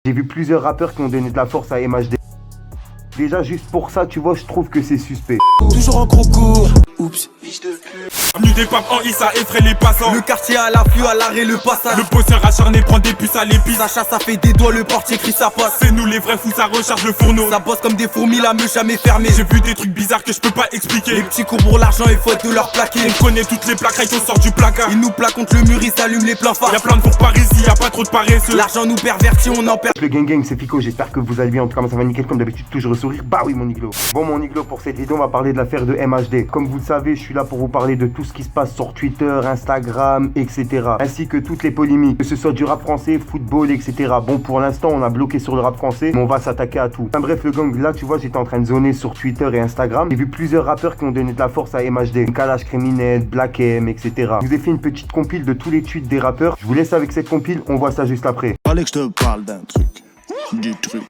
J'ai vu plusieurs rappeurs qui ont donné de la force à MHD. Déjà juste pour ça, tu vois, je trouve que c'est suspect. Toujours en gros cours. Oups, fiche de pute. Avenue des papes en I, ça effraie les passants. Le quartier à l'afflux, à l'arrêt, le passage. Le bosseur acharné prend des puces à l'épice. Ça chasse, ça fait des doigts, le portier crie ça passe. C'est nous les vrais fous, ça recharge le fourneau. Ça bosse comme des fourmis, la meule jamais fermée. J'ai vu des trucs bizarres que je peux pas expliquer. Les petits cours pour l'argent, il faut être de leur plaquer. On connaît toutes les plaques, on sort du placard. Ils nous plaquent contre le mur, ils s'allument les pleins phares. Y'a plein de fours par ici, y'a pas trop de paresseux. L'argent nous pervertit, on en perd. Le gang, c'est Fico, j'espère que vous allez bien. En tout cas, moi, ça va nickel comme d'habitude, toujours le sourire. Bah oui, mon iglo. Bon, mon iglo, pour cette vidéo, on va parler de l'affaire de MHD. Comme vous le savez, je suis là pour vous parler de tout ce qui se passe sur Twitter, Instagram, etc. Ainsi que toutes les polémiques, que ce soit du rap français, football, etc. Bon, pour l'instant, on a bloqué sur le rap français, mais on va s'attaquer à tout. Enfin bref, le gang, là, tu vois, j'étais en train de zoner sur Twitter et Instagram. J'ai vu plusieurs rappeurs qui ont donné de la force à MHD. Kalash Criminel, Black M, etc. Je vous ai fait une petite compile de tous les tweets des rappeurs. Je vous laisse avec cette compile, on voit ça juste après. Fallait que je te parle d'un truc. Du truc.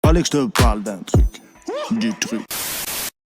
Fallait que je te parle d'un truc. Du truc.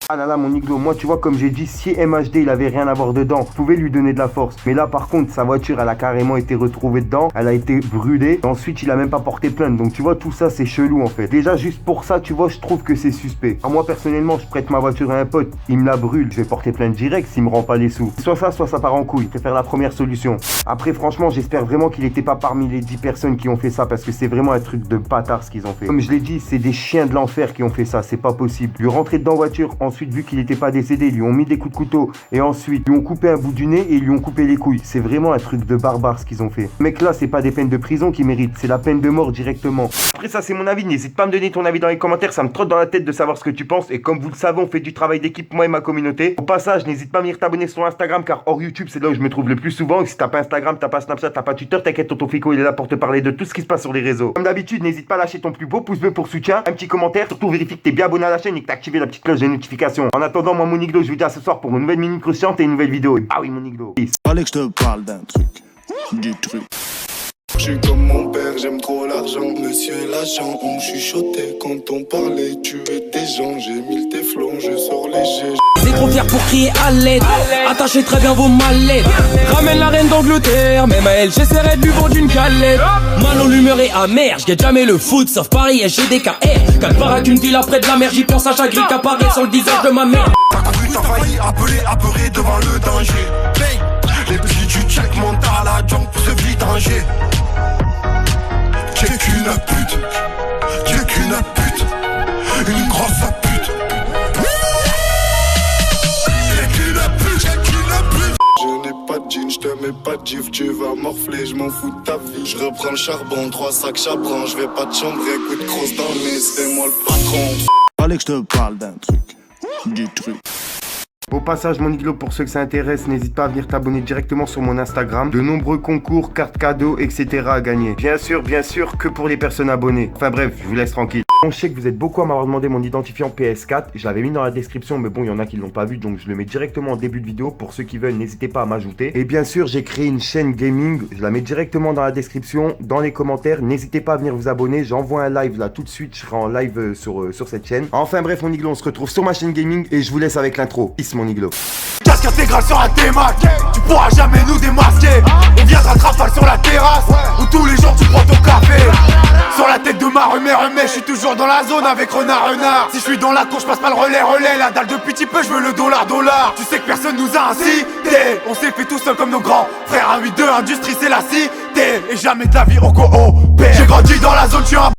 Ah là là, mon iglo, moi tu vois, comme j'ai dit, si MHD il avait rien à voir dedans, je pouvais lui donner de la force. Mais là par contre, sa voiture elle a carrément été retrouvée dedans, elle a été brûlée. Et ensuite il a même pas porté plainte. Donc tu vois, tout ça c'est chelou en fait. Déjà juste pour ça, tu vois, je trouve que c'est suspect. Alors, moi personnellement, je prête ma voiture à un pote, il me la brûle, je vais porter plainte direct s'il me rend pas les sous. Soit ça part en couille. Je préfère la première solution. Après franchement, j'espère vraiment qu'il était pas parmi les 10 personnes qui ont fait ça, parce que c'est vraiment un truc de bâtard ce qu'ils ont fait. Comme je l'ai dit, c'est des chiens de l'enfer qui ont fait ça, c'est pas possible. Lui rentrer dedans en voiture, ensuite vu qu'il était pas décédé, ils lui ont mis des coups de couteau et ensuite ils lui ont coupé un bout du nez et ils lui ont coupé les couilles. C'est vraiment un truc de barbare ce qu'ils ont fait. Mec, là c'est pas des peines de prison qu'ils méritent, c'est la peine de mort directement. Après ça c'est mon avis, n'hésite pas à me donner ton avis dans les commentaires, ça me trotte dans la tête de savoir ce que tu penses. Et comme vous le savez, on fait du travail d'équipe, moi et ma communauté. Au passage, n'hésite pas à venir t'abonner sur Instagram, car hors YouTube c'est là où je me trouve le plus souvent. Et si t'as pas Instagram, t'as pas Snapchat, t'as pas Twitter, t'inquiète, tonton Fico il est là pour te parler de tout ce qui se passe sur les réseaux. Comme d'habitude, n'hésite pas à lâcher ton plus beau pouce bleu pour soutien, un petit commentaire, surtout vérifie que t'es bien abonné à la chaîne et que t'as activé la petite cloche de notification. En attendant, moi mon iglo, je vous dis à ce soir pour une nouvelle minute croustillante et une nouvelle vidéo. Ah oui mon iglo. Peace. Fallait que je te parle d'un truc. Du truc. Je suis comme mon père, j'aime trop l'argent. Monsieur l'agent, on chuchotait quand on parlait. Tuer des gens, j'ai mis le téflon, je sors léger. C'est trop fier pour crier à l'aide. Attachez très bien vos mallettes. Ramène la reine d'Angleterre, même à elle j'essaierai de lui vendre une galette. Manon l'humeur est amère, je guette jamais le foot sauf Paris SGDKR. Quand paraît qu'une ville après de la mer, j'y pense à chaque grille qui apparaît sur le visage de ma mère. T'as cru, t'as failli appeler, apeuré devant le danger. Hey, les petits du check montent à la junk pour se vidanger. J'ai qu'une pute, j'ai qu'une pute, une grosse pute. J'ai qu'une pute, j'ai qu'une pute. Je n'ai pas de jean, je te mets pas de gif, tu vas morfler, je m'en fous de ta vie. Je reprends le charbon, 3 sacs chaperon, je vais pas te chambrer, coup de crosse dans le nez, c'est moi le patron. Fallait que je te parle d'un truc. Du truc. Au passage, mon iglo, pour ceux que ça intéresse, n'hésite pas à venir t'abonner directement sur mon Instagram. De nombreux concours, cartes cadeaux, etc. à gagner. Bien sûr, que pour les personnes abonnées. Enfin bref, je vous laisse tranquille. Je sais que vous êtes beaucoup à m'avoir demandé mon identifiant PS4. Je l'avais mis dans la description, mais bon, il y en a qui l'ont pas vu, donc je le mets directement en début de vidéo. Pour ceux qui veulent, n'hésitez pas à m'ajouter. Et bien sûr, j'ai créé une chaîne gaming. Je la mets directement dans la description, dans les commentaires. N'hésitez pas à venir vous abonner. J'envoie un live là tout de suite. Je serai en live sur cette chaîne. Enfin bref, mon iglo, on se retrouve sur ma chaîne gaming et je vous laisse avec l'intro. Peace, mon iglo. Casque intégral sur un T-Mac, tu pourras jamais nous démasquer. On vient de rafale sur la terrasse, où tous les jours tu prends ton café. Sur la tête de ma remée, je suis toujours dans la zone avec renard. Si je suis dans la cour, je passe pas le relais. La dalle de petit peu, je veux le dollar. Tu sais que personne nous a incité. On s'est fait tout seul comme nos grands frères. 1-8-2, industrie c'est la cité. Et jamais de la vie au coopère. J'ai grandi dans la zone, je suis un